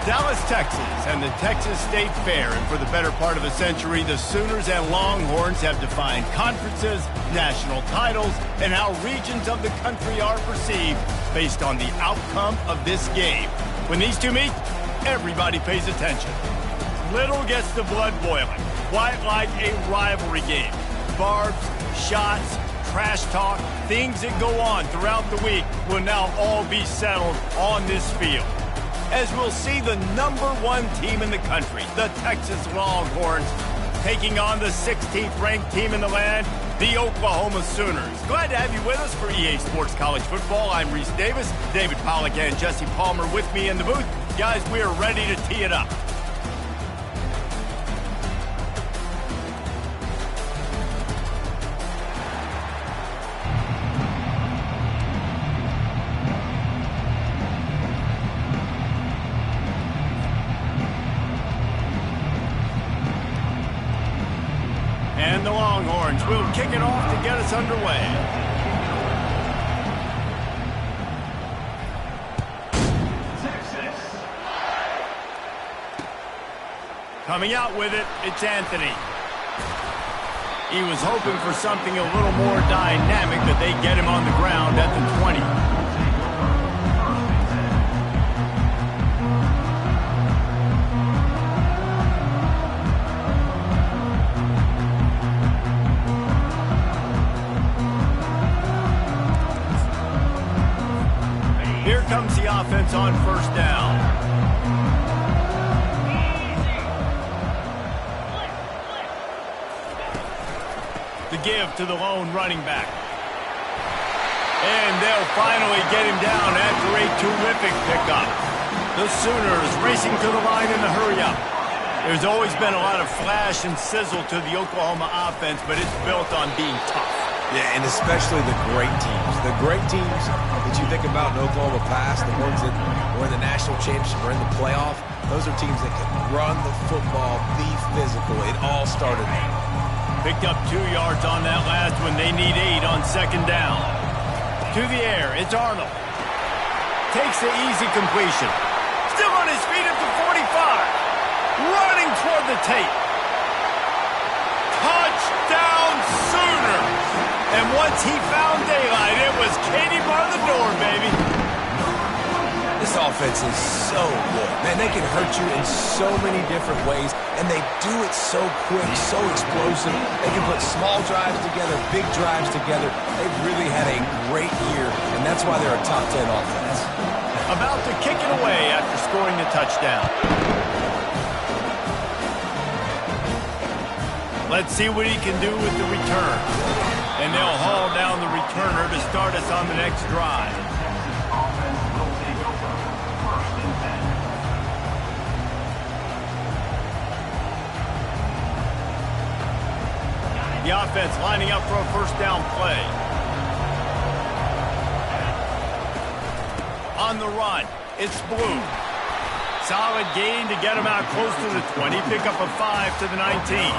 Dallas, Texas, and the Texas State Fair. And for the better part of a century, the Sooners and Longhorns have defined conferences, national titles, and how regions of the country are perceived based on the outcome of this game. When these two meet, everybody pays attention. Little gets the blood boiling, quite like a rivalry game. Barbs, shots, trash talk, things that go on throughout the week will now all be settled on this field. As we'll see the #1 team in the country, the Texas Longhorns, taking on the 16th ranked team in the land, the Oklahoma Sooners. Glad to have you with us for EA Sports College Football. I'm Reese Davis, David Pollack and Jesse Palmer with me in the booth. Guys, we are ready to tee it up. And the Longhorns will kick it off to get us underway. Texas. Coming out with it, it's Anthony. He was hoping for something a little more dynamic, but they get him on the ground at the 20. Here comes the offense on first down. The give to the lone running back. And they'll finally get him down after a terrific pickup. The Sooners racing to the line in the hurry-up. There's always been a lot of flash and sizzle to the Oklahoma offense, but it's built on being tough. Yeah, and especially the great teams. The great teams that you think about in Oklahoma past, the ones that were in the national championship or in the playoff, those are teams that can run the football, be physical. It all started there. Picked up 2 yards on that last one. They need 8 on second down. To the air, it's Arnold. Takes the easy completion. Still on his feet at the 45. Running toward the tape. Touchdown Sooners! And once he found daylight, it was Katie bar the door, baby. This offense is so good. Man, they can hurt you in so many different ways, and they do it so quick, so explosive. They can put small drives together, big drives together. They've really had a great year, and that's why they're a top 10 offense. About to kick it away after scoring the touchdown. Let's see what he can do with the return. And they'll haul down the returner to start us on the next drive. The offense lining up for a first down play. On the run, it's Blue. Solid gain to get him out close to the 20, pick up a 5 to the 19.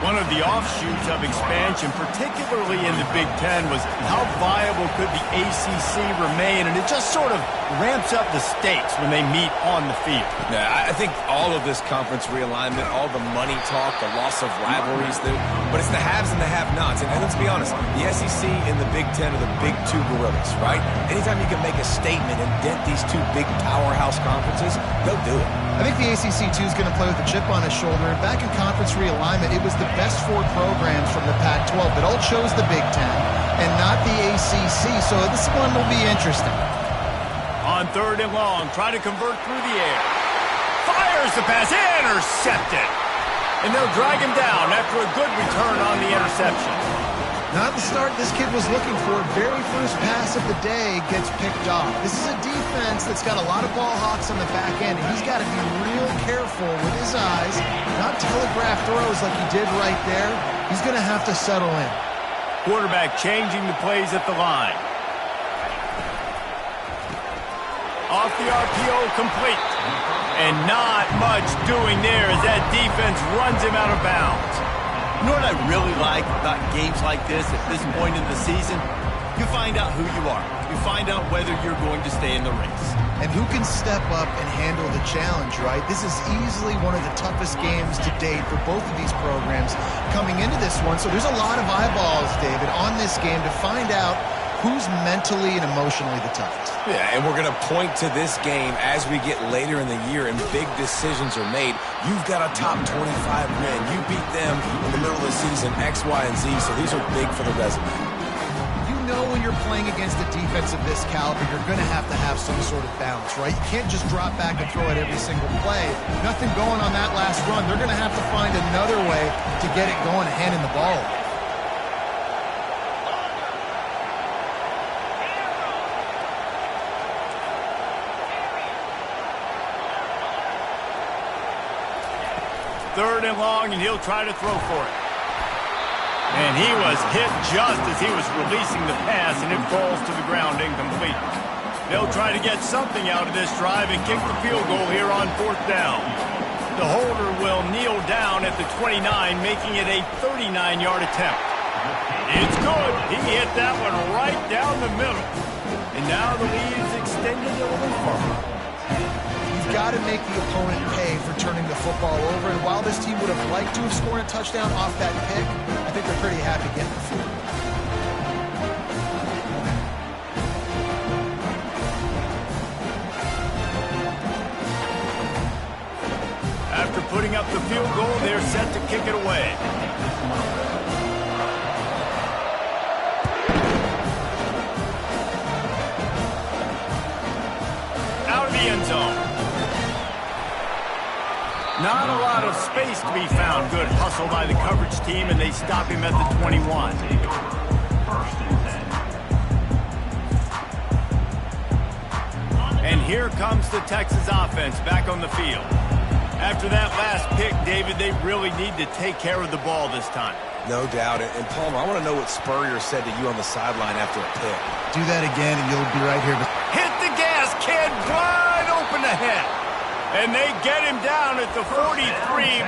One of the offshoots of expansion, particularly in the Big Ten, was how viable could the ACC remain, and it just sort of ramps up the stakes when they meet on the field. Yeah, I think all of this conference realignment, all the money talk, the loss of rivalries, but it's the haves and the have-nots. And let's be honest, the SEC and the Big Ten are the big two gorillas, right? Anytime you can make a statement and dent these two big powerhouse conferences, they'll do it. I think the ACC, too, is going to play with a chip on his shoulder. And back in conference realignment, it was the best 4 programs from the Pac-12 that all chose the Big Ten and not the ACC. So this one will be interesting. On third and long, trying to convert through the air. Fires the pass, intercepted. And they'll drag him down after a good return on the interception. Not the start this kid was looking for. Very first pass of the day gets picked off. This is a defense that's got a lot of ball hawks on the back end, and he's got to be real careful with his eyes, not telegraph throws like he did right there. He's going to have to settle in. Quarterback changing the plays at the line. Off the RPO, complete. And not much doing there as that defense runs him out of bounds. You know what I really like about games like this at this point in the season? You find out who you are. You find out whether you're going to stay in the race. And who can step up and handle the challenge, right? This is easily one of the toughest games to date for both of these programs coming into this one. So there's a lot of eyeballs, David, on this game to find out who's mentally and emotionally the toughest. Yeah, and we're going to point to this game as we get later in the year and big decisions are made. You've got a top 25 win. You beat them in the middle of the season, X, Y, and Z, so these are big for the resume. You know when you're playing against a defense of this caliber, you're going to have some sort of balance, right? You can't just drop back and throw it every single play. Nothing going on that last run. They're going to have to find another way to get it going, handing the ball. Third and long, and he'll try to throw for it. And he was hit just as he was releasing the pass, and it falls to the ground incomplete. They'll try to get something out of this drive and kick the field goal here on fourth down. The holder will kneel down at the 29, making it a 39-yard attempt. It's good. He hit that one right down the middle. And now the lead is extended a little further. Got to make the opponent pay for turning the football over. And while this team would have liked to have scored a touchdown off that pick, I think they're pretty happy getting the field. After putting up the field goal, they're set to kick it away. Out of the end zone. Not a lot of space to be found. Good hustle by the coverage team, and they stop him at the 21. And here comes the Texas offense back on the field. After that last pick, David, they really need to take care of the ball this time. No doubt. And Palmer, I want to know what Spurrier said to you on the sideline after a pick. Do that again, and you'll be right here. Hit the gas, kid. Wide open ahead. And they get him down at the 43,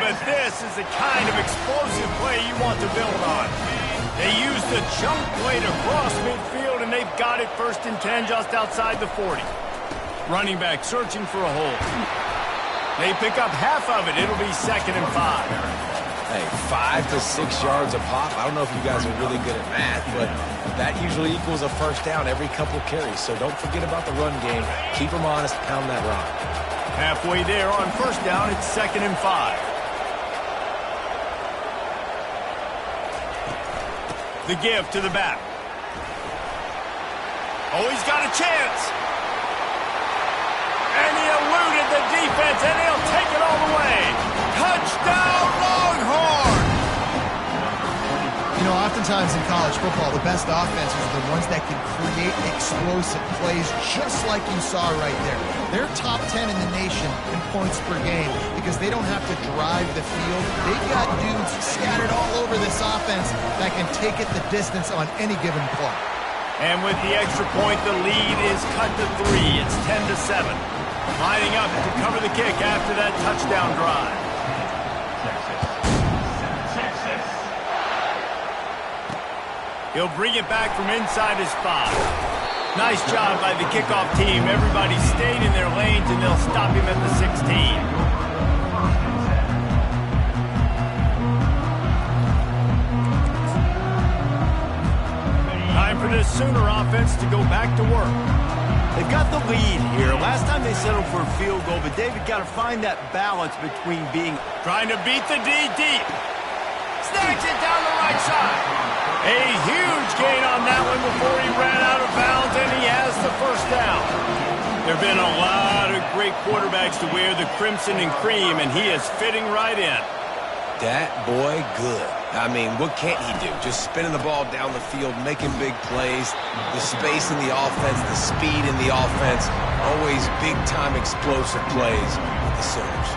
but this is the kind of explosive play you want to build on. They use the jump play to cross midfield, and they've got it 1st and 10 just outside the 40. Running back searching for a hole. They pick up half of it. It'll be 2nd and 5. Hey, 5 to 6 yards a pop. I don't know if you guys are really good at math, but that usually equals a first down every couple carries. So don't forget about the run game. Keep them honest, pound that rock. Halfway there on first down, it's 2nd and 5. The give to the back. Oh, he's got a chance. And he eluded the defense, and he'll take it all the way. Touchdown, Longhorn! You know, oftentimes in college football, the best offenses are the ones that can create explosive plays just like you saw right there. They're top 10 in the nation in points per game because they don't have to drive the field. They've got dudes scattered all over this offense that can take it the distance on any given play. And with the extra point, the lead is cut to 3. It's 10-7. Lining up to cover the kick after that touchdown drive. He'll bring it back from inside his 5. Nice job by the kickoff team. Everybody stayed in their lanes, and they'll stop him at the 16. Time for this Sooner offense to go back to work. They've got the lead here. Last time they settled for a field goal, but David got to find that balance between trying to beat the D deep. Snacks it down the right side. A huge gain on that one before he ran out of bounds, and he has the first down. There have been a lot of great quarterbacks to wear the crimson and cream, and he is fitting right in. That boy good. I mean, what can't he do? Just spinning the ball down the field, making big plays, the space in the offense, the speed in the offense, always big-time explosive plays with the Sooners.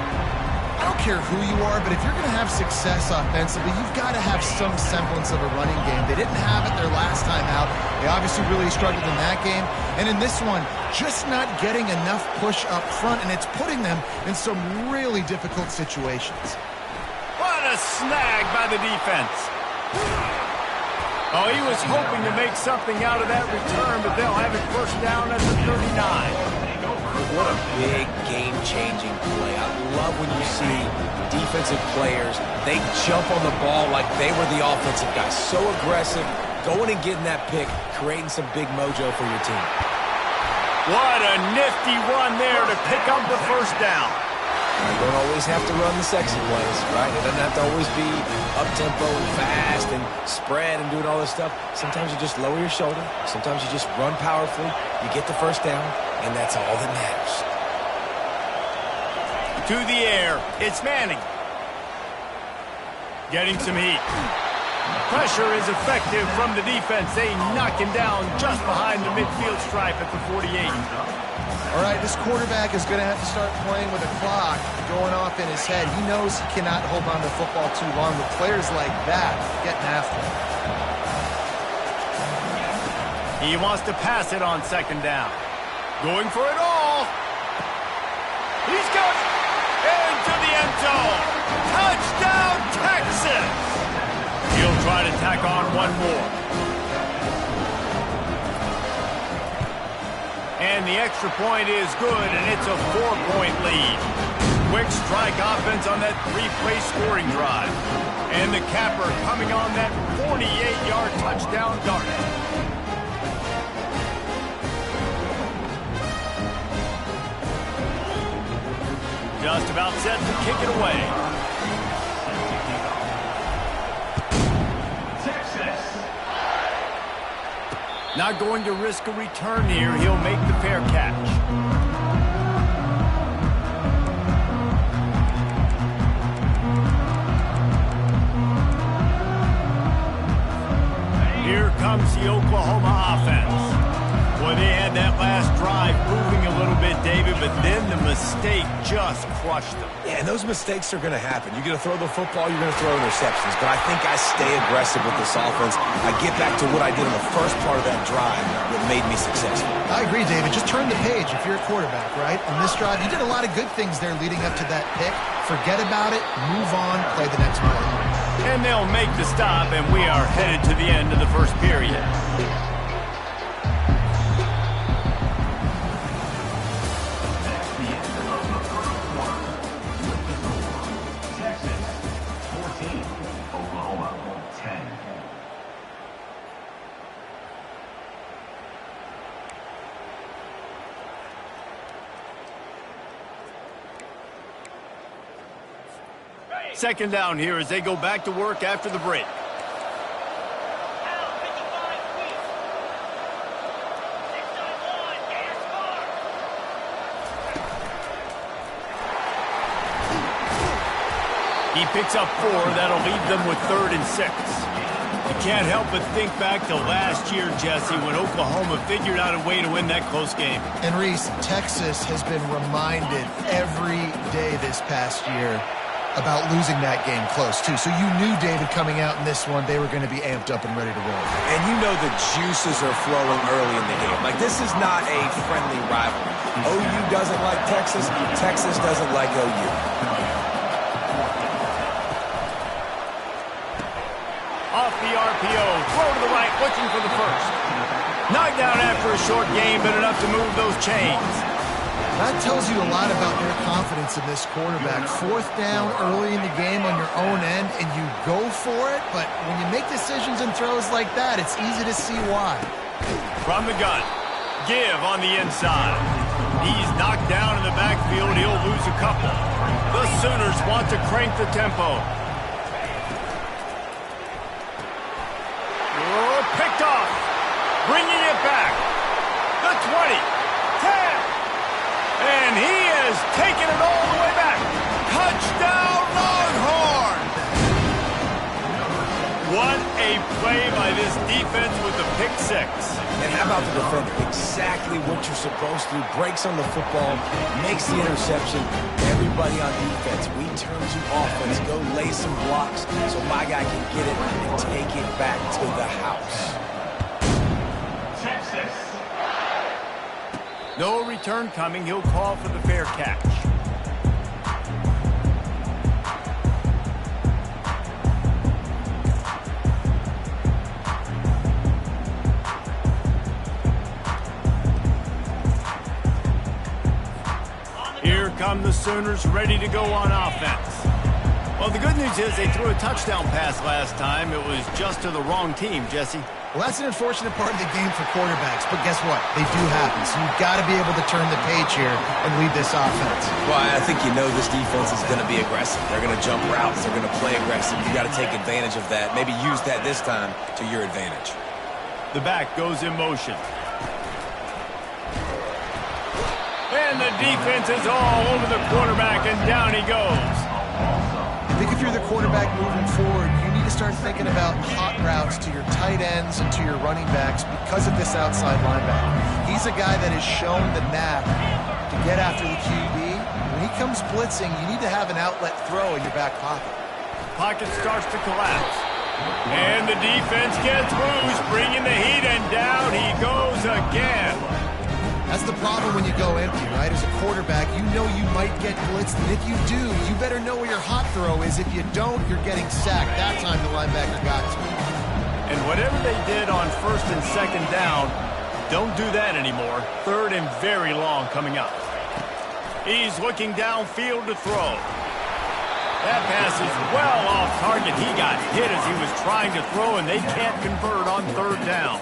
I don't care who you are, but if you're going to have success offensively, you've got to have some semblance of a running game. They didn't have it their last time out. They obviously really struggled in that game. And in this one, just not getting enough push up front, and it's putting them in some really difficult situations. What a snag by the defense. Oh, he was hoping to make something out of that return, but they'll have it first down at the 39. What a big game-changing play. I love when you see defensive players, they jump on the ball like they were the offensive guys. So aggressive, going and getting that pick, creating some big mojo for your team. What a nifty run there to pick up the first down. You don't always have to run the sexy plays, right? It doesn't have to always be up-tempo and fast and spread and doing all this stuff. Sometimes you just lower your shoulder. Sometimes you just run powerfully. You get the first down, and that's all that matters. To the air, it's Manning. Getting some heat. Pressure is effective from the defense. They knock him down just behind the midfield stripe at the 48. All right, this quarterback is going to have to start playing with a clock going off in his head. He knows he cannot hold on to the football too long, but players like that getting after him. He wants to pass it on second down. Going for it all. He's got into the end zone. Touchdown, Texas! He'll try to tack on one more. And the extra point is good, and it's a 4-point lead. Quick strike offense on that 3-play scoring drive. And the capper coming on that 48-yard touchdown dart. Just about set to kick it away. Not going to risk a return here. He'll make the fair catch. Here comes the Oklahoma offense. Boy, they had that last drive moving a little bit, David, but then the mistake just crushed them. Yeah, and those mistakes are going to happen. You're going to throw the football, you're going to throw interceptions. But I think I stay aggressive with this offense. I get back to what I did in the first part of that drive that made me successful. I agree, David. Just turn the page if you're a quarterback, right? On this drive, you did a lot of good things there leading up to that pick. Forget about it, move on, play the next play. And they'll make the stop, and we are headed to the end of the first period. Second down here as they go back to work after the break. He picks up 4. That'll leave them with 3rd and 6. You can't help but think back to last year, Jesse, when Oklahoma figured out a way to win that close game. And Reese, Texas has been reminded every day this past year about losing that game close, too. So you knew, David, coming out in this one, they were going to be amped up and ready to roll. And you know the juices are flowing early in the game. Like, this is not a friendly rivalry. OU doesn't like Texas. Texas doesn't like OU. Off the RPO, throw to the right, looking for the first. Knocked down after a short game, but enough to move those chains. That tells you a lot about their confidence in this quarterback. 4th down early in the game on your own end, and you go for it, but when you make decisions and throws like that, it's easy to see why. From the gun, give on the inside. He's knocked down in the backfield. He'll lose a couple. The Sooners want to crank the tempo. Oh, picked off. Bringing it back. The 20. 10. And he has taken it all the way back. Touchdown, Longhorn! What a play by this defense with the pick 6. And how about the defender? Exactly what you're supposed to do. Breaks on the football, makes the interception. Everybody on defense, we turn to offense. Go lay some blocks so my guy can get it and take it back to the house. No return coming. He'll call for the fair catch. come the Sooners, ready to go on offense. Well, the good news is they threw a touchdown pass last time. It was just to the wrong team, Jesse. Well, that's an unfortunate part of the game for quarterbacks, but guess what? They do happen, so you've got to be able to turn the page here and lead this offense. Well, I think you know this defense is going to be aggressive. They're going to jump routes. They're going to play aggressive. You got to take advantage of that. Maybe use that this time to your advantage. The back goes in motion. And the defense is all over the quarterback, and down he goes. I think if you're the quarterback moving forward, you need to start thinking about hot routes to your tight ends and to your running backs because of this outside linebacker. He's a guy that has shown the knack to get after the QB. When he comes blitzing, you need to have an outlet throw in your back pocket. Pocket starts to collapse. And the defense gets loose, bringing the heat, and down he goes again. That's the problem when you go empty, right? As a quarterback, you know you might get blitzed, and if you do, you better know where your hot throw is. If you don't, you're getting sacked. That time the linebacker got to it. And whatever they did on first and second down, don't do that anymore. Third and very long coming up. He's looking downfield to throw. That pass is well off target. He got hit as he was trying to throw, and they can't convert on third down.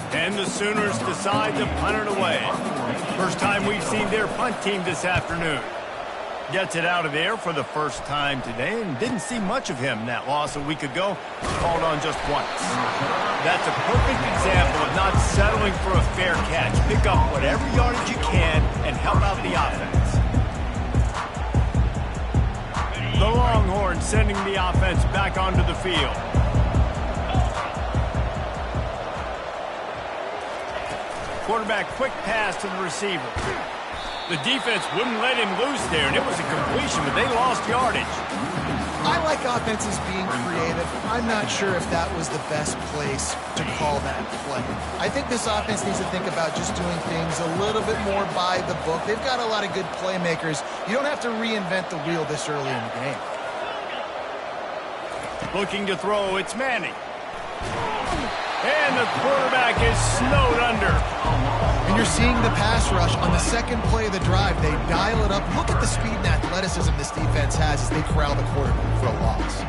And the Sooners decide to punt it away. First time we've seen their punt team this afternoon. Gets it out of there for the first time today, and didn't see much of him in that loss a week ago. Called on just once. That's a perfect example of not settling for a fair catch. Pick up whatever yardage you can and help out the offense. The Longhorns sending the offense back onto the field. Quarterback quick pass to the receiver. The defense wouldn't let him loose there, and it was a completion, but they lost yardage. I like offenses being creative. I'm not sure if that was the best place to call that play. I think this offense needs to think about just doing things a little bit more by the book. They've got a lot of good playmakers. You don't have to reinvent the wheel this early in the game. Looking to throw, it's Manning. And the quarterback is snowed under. And you're seeing the pass rush on the second play of the drive. They dial it up. Look at the speed and athleticism this defense has as they corral the quarterback for a loss.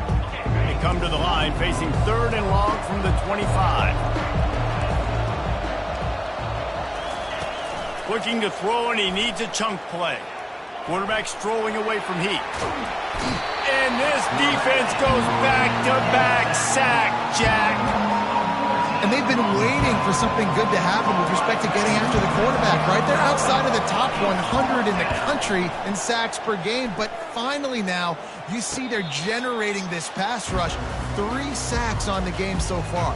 They come to the line facing third and long from the 25. Looking to throw, and he needs a chunk play. Quarterback strolling away from heat. And this defense goes back-to-back sack, Jack. And they've been waiting for something good to happen with respect to getting after the quarterback, right? They're outside of the top 100 in the country in sacks per game, but finally now you see they're generating this pass rush. 3 sacks on the game so far.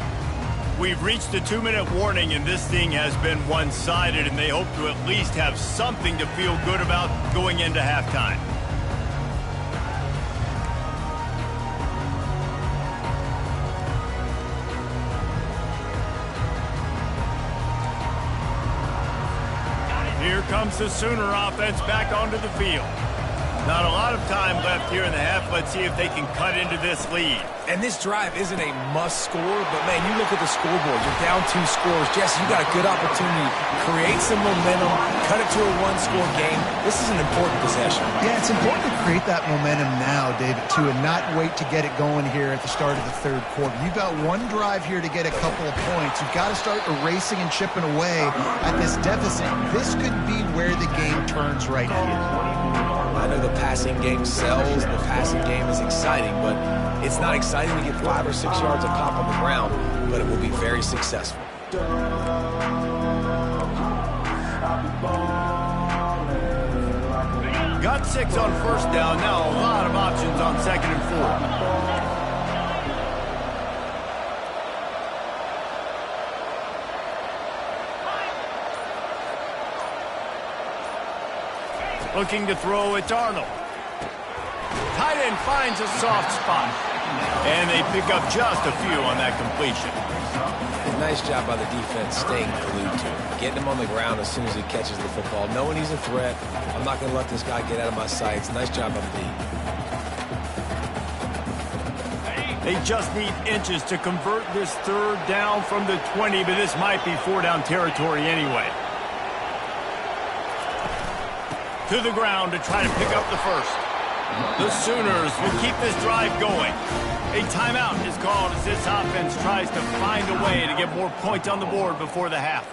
We've reached the 2-minute warning, and this thing has been one-sided, and they hope to at least have something to feel good about going into halftime. Here comes the Sooner offense back onto the field. Not a lot of time left here in the half. Let's see if they can cut into this lead. And this drive isn't a must score, but, man, you look at the scoreboard. You're down 2 scores. Jesse, you got a good opportunity. Create some momentum. Cut it to a 1-score game. This is an important possession. Yeah, it's important to create that momentum now, David, too, and not wait to get it going here at the start of the third quarter. You've got one drive here to get a couple of points. You've got to start erasing and chipping away at this deficit. This could be where the game turns right here. I know the passing game sells, the passing game is exciting, but it's not exciting to get 5 or 6 yards a pop on the ground, but it will be very successful. Got 6 on first down, now a lot of options on second and 4. Looking to throw, it's Arnold. Tight end finds a soft spot. And they pick up just a few on that completion. Nice job by the defense staying glued to him. Getting him on the ground as soon as he catches the football. Knowing he's a threat. I'm not going to let this guy get out of my sights. Nice job by the D. They just need inches to convert this third down from the 20, but this might be 4-down territory anyway. To the ground to try to pick up the first. The Sooners will keep this drive going. A timeout is called as this offense tries to find a way to get more points on the board before the half.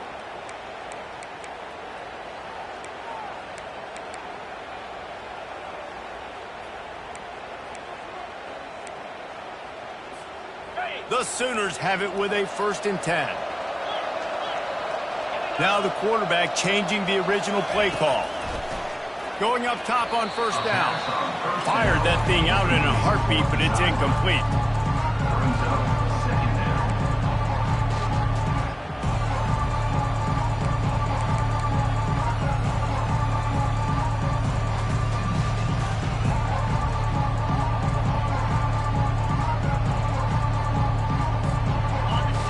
The Sooners have it with a 1st and 10. Now the quarterback changing the original play call. Going up top on 1st down. Fired that thing out in a heartbeat, but it's incomplete.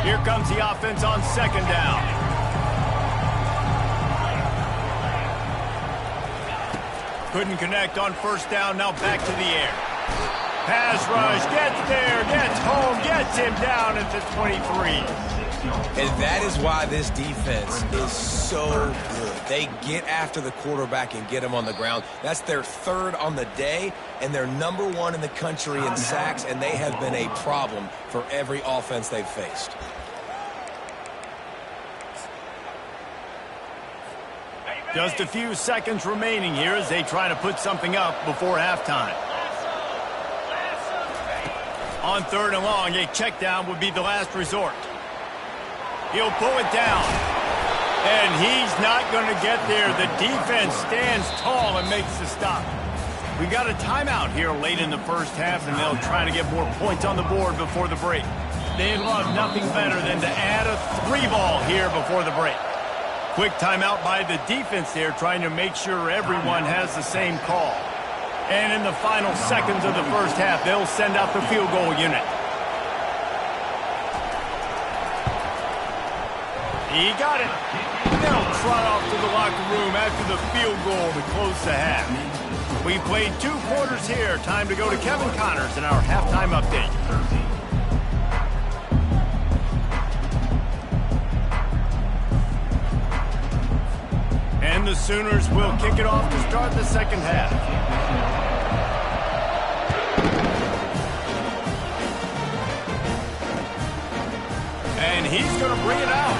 Here comes the offense on 2nd down. Couldn't connect on 1st down, now back to the air. Pass rush, gets there, gets home, gets him down at the 23. And that is why this defense is so good. They get after the quarterback and get him on the ground. That's their 3rd on the day, and they're number 1 in the country in sacks, and they have been a problem for every offense they've faced. Just a few seconds remaining here as they try to put something up before halftime. On 3rd and long, a check down would be the last resort. He'll pull it down. And he's not going to get there. The defense stands tall and makes the stop. We got a timeout here late in the 1st half, and they'll try to get more points on the board before the break. They'd love nothing better than to add a 3-ball here before the break. Quick timeout by the defense there, trying to make sure everyone has the same call. And in the final seconds of the 1st half, they'll send out the field goal unit. He got it. They'll trot off to the locker room after the field goal to close the half. We played 2 quarters here. Time to go to Kevin Connors in our halftime update. And the Sooners will kick it off to start the 2nd half. And he's going to bring it out.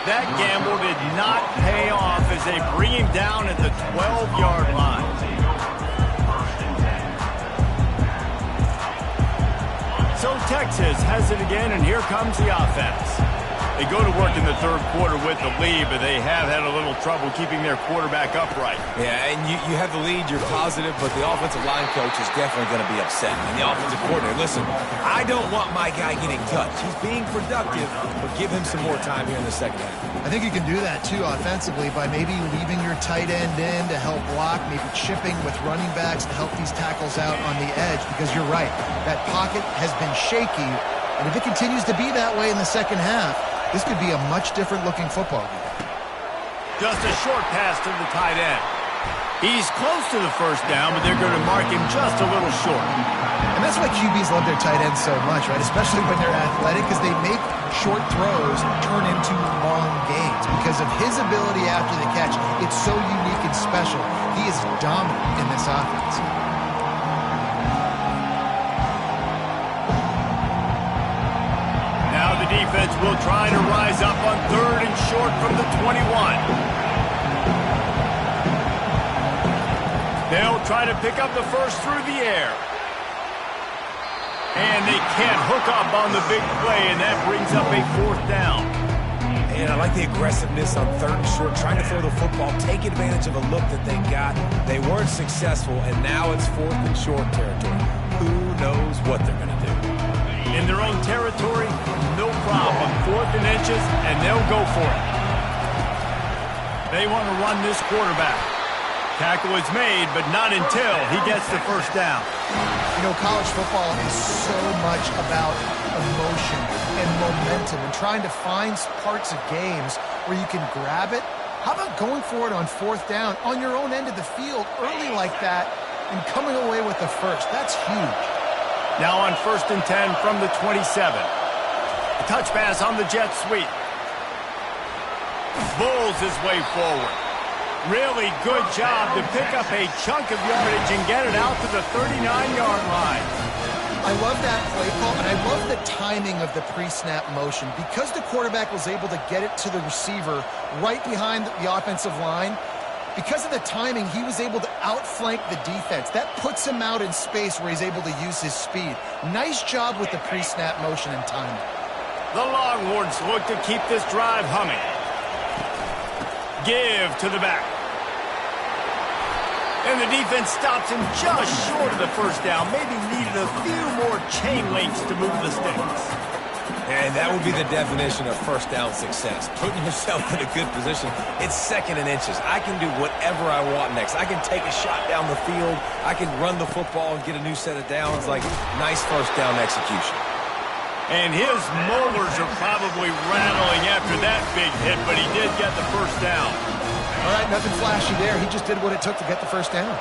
That gamble did not pay off as they bring him down at the 12-yard line. So Texas has it again, and here comes the offense. They go to work in the 3rd quarter with the lead, but they have had a little trouble keeping their quarterback upright. Yeah, and you have the lead, you're positive, but the offensive line coach is definitely going to be upset. And the offensive coordinator, listen, I don't want my guy getting touched. He's being productive, but give him some more time here in the 2nd half. I think you can do that, too, offensively, by maybe leaving your tight end in to help block, maybe chipping with running backs to help these tackles out on the edge, because you're right. That pocket has been shaky, and if it continues to be that way in the 2nd half, this could be a much different-looking football game. Just a short pass to the tight end. He's close to the 1st down, but they're going to mark him just a little short. And that's why QBs love their tight ends so much, right? Especially when they're athletic, because they make short throws turn into long gains. Because of his ability after the catch, it's so unique and special. He is dominant in this offense. Defense will try to rise up on 3rd and short from the 21. They'll try to pick up the first through the air. And they can't hook up on the big play, and that brings up a 4th down. And I like the aggressiveness on 3rd and short, trying to throw the football, take advantage of a look that they got. They weren't successful, and now it's 4th and short territory. Who knows what they're going to do? In their own territory, no problem. 4th and inches, and they'll go for it. They want to run this quarterback. Tackle is made, but not until he gets the 1st down. You know, college football is so much about emotion and momentum and trying to find parts of games where you can grab it. How about going for it on 4th down on your own end of the field early like that and coming away with the first? That's huge. Now on 1st and 10 from the 27. A touch pass on the jet sweep. Bulls his way forward. Really good job to pick up a chunk of yardage and get it out to the 39-yard line. I love that play call, and I love the timing of the pre-snap motion. Because the quarterback was able to get it to the receiver right behind the offensive line, because of the timing, he was able to outflank the defense. That puts him out in space where he's able to use his speed. Nice job with the pre-snap motion and timing. The Longhorns look to keep this drive humming. Give to the back. And the defense stops him just short of the first down. Maybe needed a few more chain links to move the sticks. And that would be the definition of first down success. Putting yourself in a good position. It's second and inches. I can do whatever I want next. I can take a shot down the field. I can run the football and get a new set of downs. Like, nice first down execution. And his molars are probably rattling after that big hit, but he did get the first down. All right, nothing flashy there. He just did what it took to get the first down.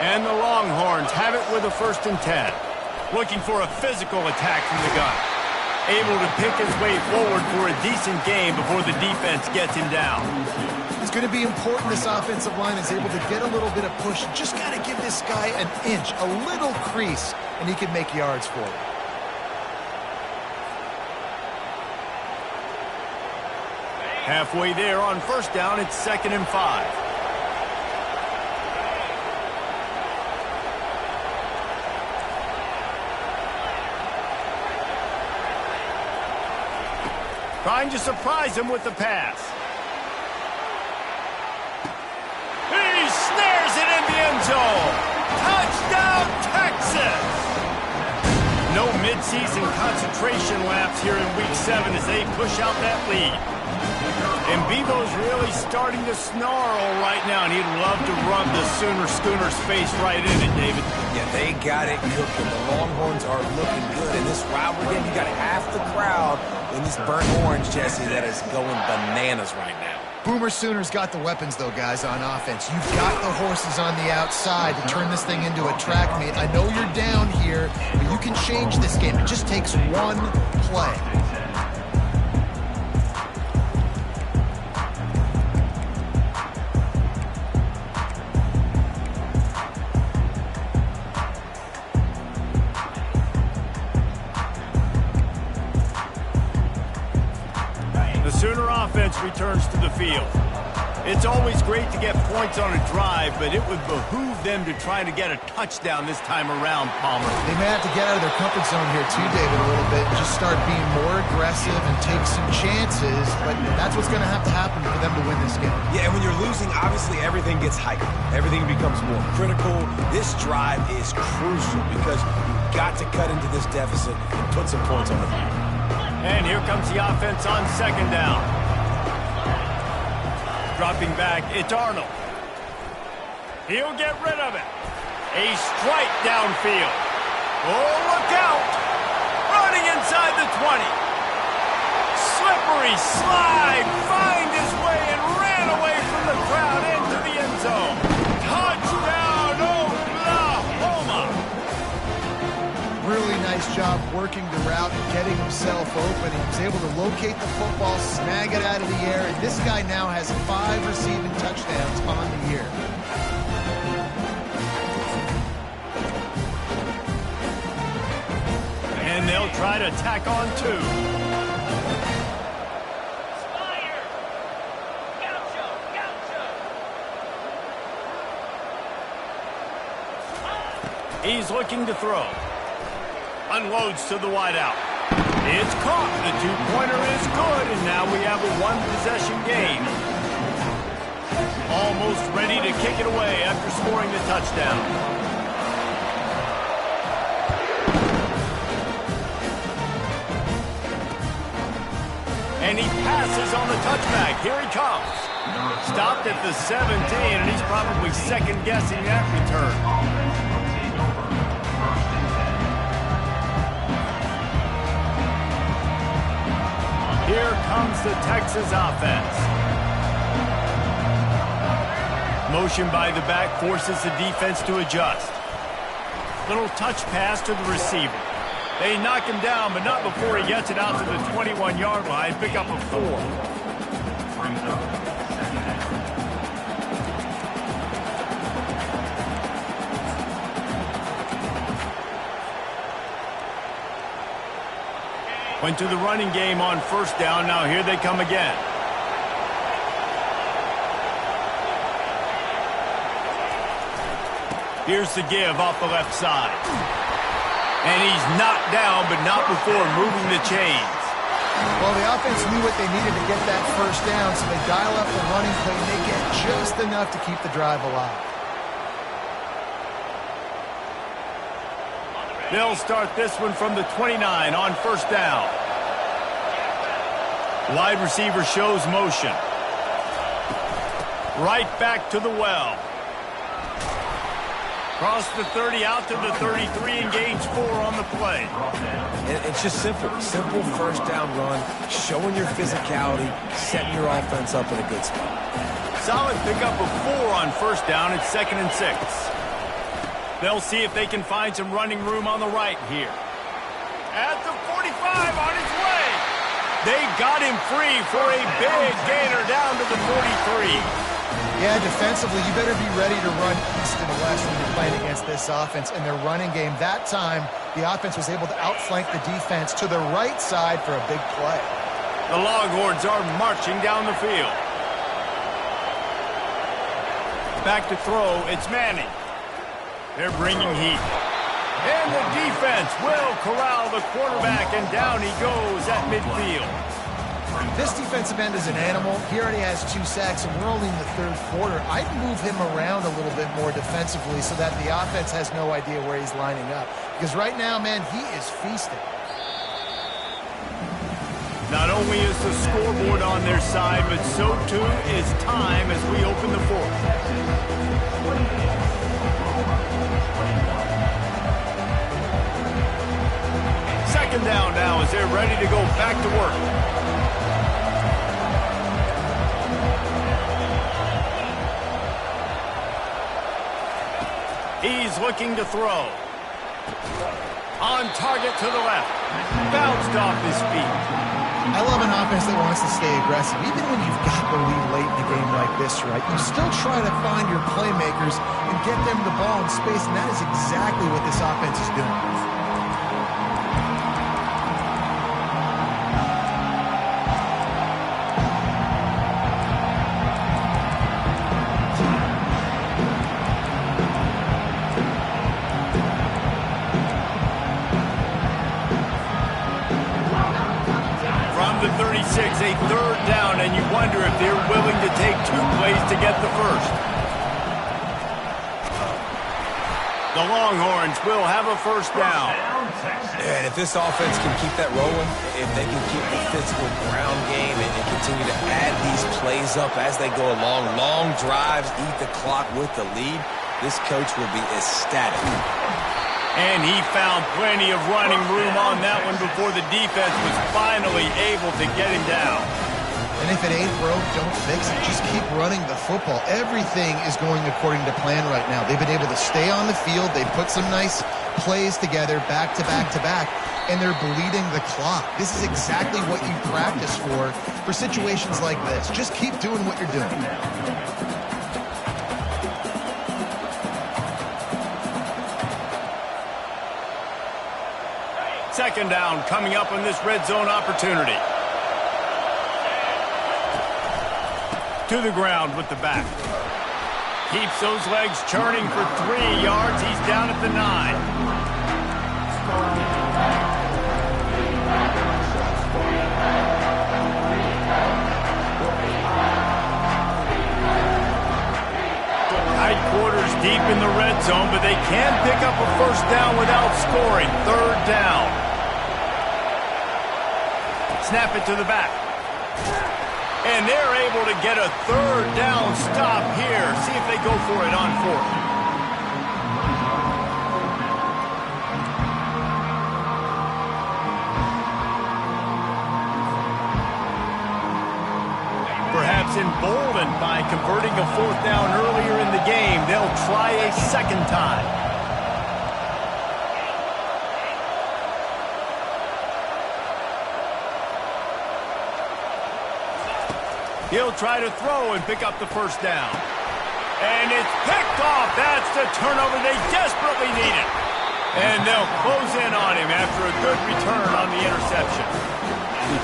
And the Longhorns have it with a 1st and 10. Looking for a physical attack from the gun. Able to pick his way forward for a decent game before the defense gets him down. It's going to be important this offensive line is able to get a little bit of push. Just got to give this guy an inch, a little crease, and he can make yards for it. Halfway there on first down, it's 2nd and 5. Trying to surprise him with the pass. He snares it in the end zone. Touchdown, Texas! No midseason concentration lapse here in Week 7 as they push out that lead. And Bebo's really starting to snarl right now, and he'd love to rub the Sooner Schooner's face right in it, David. Yeah, they got it cooking. The Longhorns are looking good in this rivalry game. You got half the crowd in this burnt orange, Jesse, that is going bananas right now. Boomer Sooners got the weapons, though, guys, on offense. You've got the horses on the outside to turn this thing into a track meet. I know you're down here, but you can change this game. It just takes one play. Sooner offense returns to the field. It's always great to get points on a drive, but it would behoove them to try to get a touchdown this time around, Palmer. They may have to get out of their comfort zone here too, David, a little bit, and just start being more aggressive and take some chances, but that's what's going to happen for them to win this game. Yeah, and when you're losing, obviously everything gets heightened. Everything becomes more critical. This drive is crucial because you've got to cut into this deficit and put some points on the board. And here comes the offense on 2nd down. Dropping back, it's Arnold. He'll get rid of it. A strike downfield. Oh, look out. Running inside the 20. Slippery slide. Find his way and ran away from the crowd into the end zone. Touchdown, Oklahoma. Really nice job working the route and getting himself open. He was able to locate the football, snag it out of the air, and this guy now has 5 receiving touchdowns on the year. And they'll try to tack on 2. He's looking to throw. Unloads to the wideout. It's caught. The 2-pointer is good, and now we have a 1-possession game. Almost ready to kick it away after scoring the touchdown. And he passes on the touchback. Here he comes. Stopped at the 17, and he's probably second-guessing that return. Here comes the Texas offense. Motion by the back forces the defense to adjust. Little touch pass to the receiver. They knock him down, but not before he gets it out to the 21-yard line. Pick up a 4. Went to the running game on first down. Now here they come again. Here's the give off the left side. And he's knocked down, but not before moving the chains. Well, the offense knew what they needed to get that first down, so they dial up the running play, and they get just enough to keep the drive alive. They'll start this one from the 29 on first down. Wide receiver shows motion. Right back to the well. Cross the 30 out to the 33 and gains 4 on the play. It's just simple. Simple first down run, showing your physicality, setting your offense up in a good spot. Solid pickup of 4 on first down. It's 2nd and 6. They'll see if they can find some running room on the right here. At the 45 on his way. They got him free for a big gainer down to the 43. Yeah, defensively, you better be ready to run east and west when you're playing against this offense and their running game. That time, the offense was able to outflank the defense to the right side for a big play. The Longhorns are marching down the field. Back to throw, it's Manning. They're bringing heat. And the defense will corral the quarterback, and down he goes at midfield. This defensive end is an animal. He already has 2 sacks, and we're only in the 3rd quarter. I'd move him around a little bit more defensively so that the offense has no idea where he's lining up. Because right now, man, he is feasting. Not only is the scoreboard on their side, but so too is time as we open the 4th. Second down now as they're ready to go back to work. He's looking to throw. On target to the left. Bounced off his feet. I love an offense that wants to stay aggressive. Even when you've got the lead late in a game like this, right, you still try to find your playmakers and get them the ball in space, and that is exactly what this offense is doing. The 36, a 3rd down, and you wonder if they're willing to take 2 plays to get the first. The Longhorns will have a first down. And if this offense can keep that rolling, if they can keep the physical ground game and continue to add these plays up as they go along, long drives, eat the clock with the lead, this coach will be ecstatic. And he found plenty of running room on that one before the defense was finally able to get him down. And if it ain't broke, don't fix it. Just keep running the football. Everything is going according to plan right now. They've been able to stay on the field. They've put some nice plays together back to back to back, and they're bleeding the clock. This is exactly what you practice for situations like this. Just keep doing what you're doing. Second down coming up on this red zone opportunity. To the ground with the back. Keeps those legs churning for 3 yards. He's down at the 9. Tight quarters deep in the red zone, but they can pick up a first down without scoring. 3rd down. Snap it to the back. And they're able to get a 3rd down stop here. See if they go for it on 4th. Perhaps emboldened by converting a 4th down earlier in the game, they'll try a 2nd time. He'll try to throw and pick up the first down. And it's picked off. That's the turnover they desperately needed. And they'll close in on him after a good return on the interception.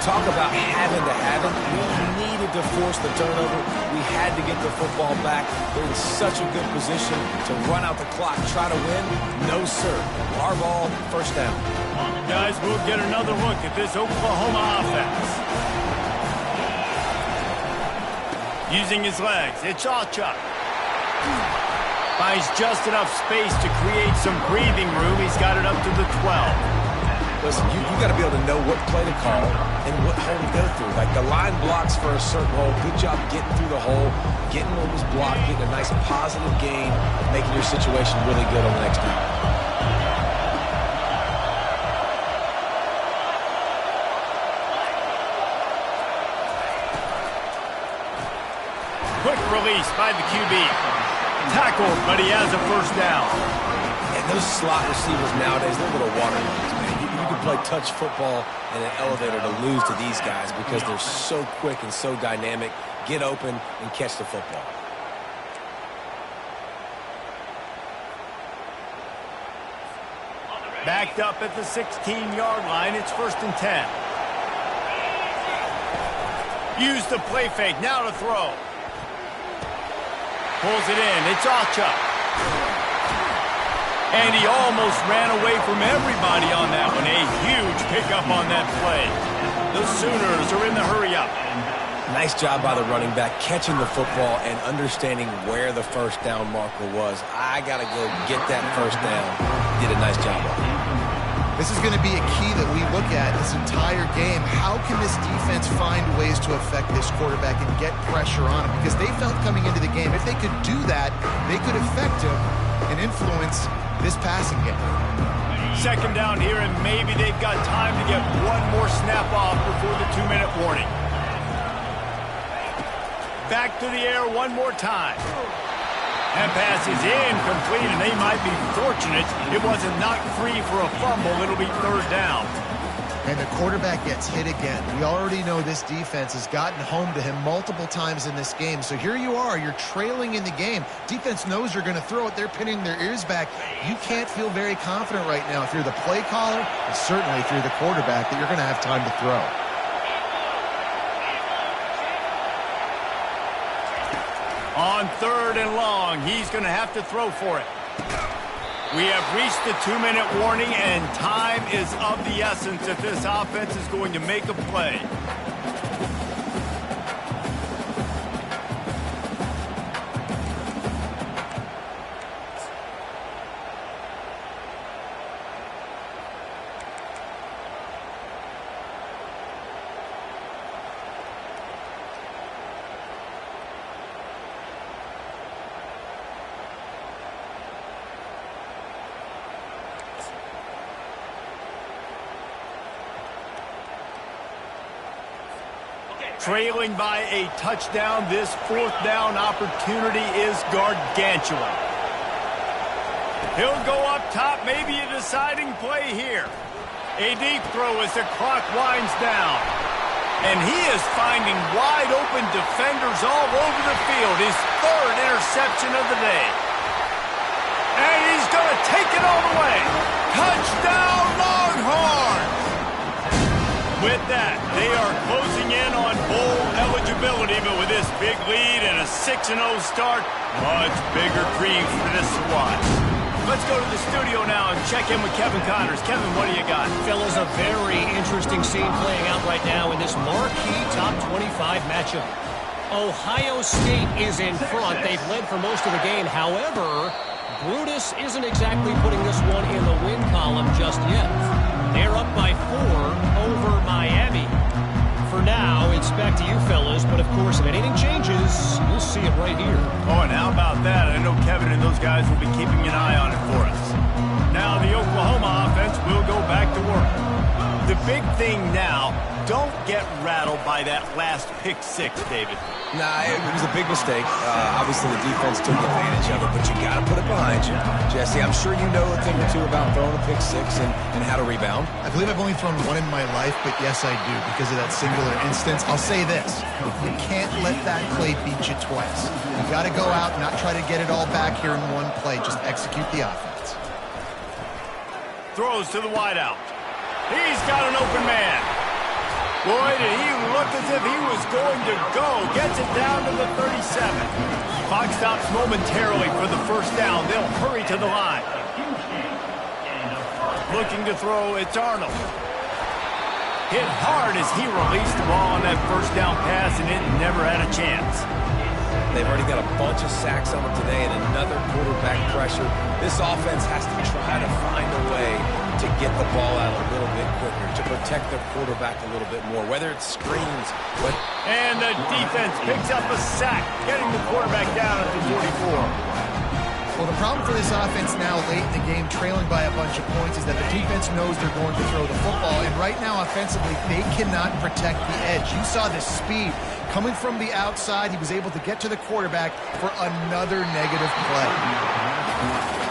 talk about having to have it. We needed to force the turnover. We had to get the football back. They're in such a good position to run out the clock, try to win. No, sir. Our ball, first down. Guys, we'll get another look at this Oklahoma offense. Using his legs, it's Alchuk. Finds just enough space to create some breathing room. He's got it up to the 12. Listen, you got to be able to know what play to call and what hole to go through. Like the line blocks for a certain hole. Good job getting through the hole, getting what was blocked, getting a nice positive gain, making your situation really good on the next down. Quick release by the QB. Tackled, but he has a first down. And those slot receivers nowadays, they're little watermelons, man. You can play touch football in an elevator to lose to these guys because they're so quick and so dynamic. Get open and catch the football. Backed up at the 16-yard line. It's 1st and 10. Use the play fake. Now to throw. Pulls it in. It's Alchuk. And he almost ran away from everybody on that one. A huge pickup on that play. The Sooners are in the hurry-up. Nice job by the running back, catching the football and understanding where the first down marker was. I got to go get that first down. Did a nice job of it. This is going to be a key that we look at this entire game. How can this defense find ways to affect this quarterback and get pressure on him? Because they felt coming into the game, if they could do that, they could affect him and influence this passing game. 2nd down here, and maybe they've got time to get one more snap off before the 2-minute warning. Back to the air one more time. That pass is incomplete, and they might be fortunate it wasn't knocked free for a fumble. It'll be 3rd down. And the quarterback gets hit again. We already know this defense has gotten home to him multiple times in this game. So here you are, you're trailing in the game. Defense knows you're going to throw it. They're pinning their ears back. You can't feel very confident right now if you're the play caller, and certainly if you're the quarterback, that you're going to have time to throw. On 3rd and long, he's going to have to throw for it. We have reached the 2-minute warning, and time is of the essence if this offense is going to make a play. Trailing by a touchdown, this 4th down opportunity is gargantuan. He'll go up top, maybe a deciding play here. A deep throw as the clock winds down. And he is finding wide open defenders all over the field. His 3rd interception of the day. And he's going to take it all the way. Touchdown, Longhorns! With that, they are closing in on bowl eligibility, but with this big lead and a 6-0 start, much bigger dreams for this squad. Let's go to the studio now and check in with Kevin Connors. Kevin, what do you got? Fellas, a very interesting scene playing out right now in this marquee top 25 matchup. Ohio State is in front. They've led for most of the game. However, Brutus isn't exactly putting this one in the win column just yet. They're up by 4 over Miami. For now, it's back to you fellas, but of course, if anything changes, you'll see it right here. Oh, and how about that? I know Kevin and those guys will be keeping an eye on it for us. Now the Oklahoma offense will go back to work. The big thing now, don't get rattled by that last pick 6, David. Nah, it was a big mistake. Obviously, the defense took advantage of it, but you got to put it behind you. Jesse, I'm sure you know a thing or two about throwing a pick 6 and how to rebound. I believe I've only thrown one in my life, but yes, I do, because of that singular instance. I'll say this. You can't let that play beat you twice. You got to go out and not try to get it all back here in one play. Just execute the offense. Throws to the wideout. He's got an open man. Boy, did he look as if he was going to go. Gets it down to the 37. Clock stops momentarily for the first down. They'll hurry to the line. Looking to throw, it's Arnold. Hit hard as he released the ball on that first down pass, and it never had a chance. They've already got a bunch of sacks on them today and another quarterback pressure. This offense has to try to find a way to get the ball out a little bit quicker, to protect their quarterback a little bit more, whether it's screens. And the defense picks up a sack, getting the quarterback down at the 44. Well, the problem for this offense now late in the game, trailing by a bunch of points, is that the defense knows they're going to throw the football. And right now, offensively, they cannot protect the edge. You saw the speed coming from the outside. He was able to get to the quarterback for another negative play.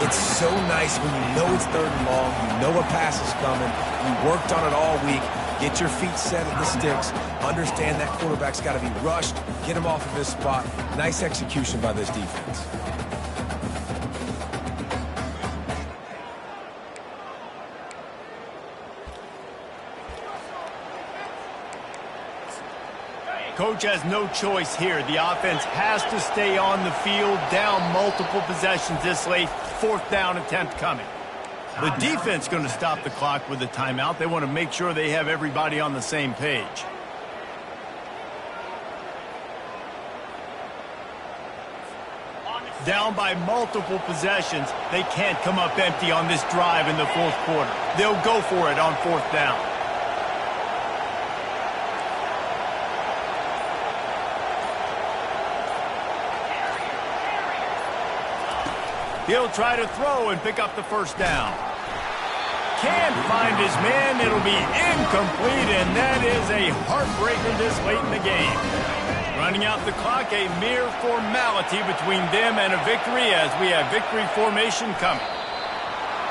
It's so nice when you know it's 3rd and long, you know a pass is coming, you worked on it all week, get your feet set at the sticks, understand that quarterback's got to be rushed, get him off of his spot. Nice execution by this defense. Coach has no choice here. The offense has to stay on the field, down multiple possessions this late. 4th down attempt coming. The defense going to stop the clock with a timeout. They want to make sure they have everybody on the same page. Down by multiple possessions. They can't come up empty on this drive in the 4th quarter. They'll go for it on 4th down. He'll try to throw and pick up the first down. Can't find his man. It'll be incomplete, and that is a heartbreaker this late in the game. Running out the clock, a mere formality between them and a victory as we have victory formation coming.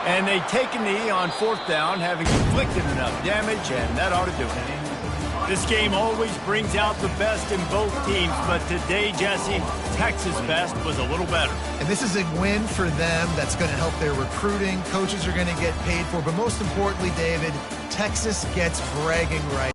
And they take a knee on 4th down, having inflicted enough damage, and that ought to do it. This game always brings out the best in both teams, but today, Jesse, Texas' best was a little better. And this is a win for them that's going to help their recruiting. Coaches are going to get paid for, but most importantly, David, Texas gets bragging rights.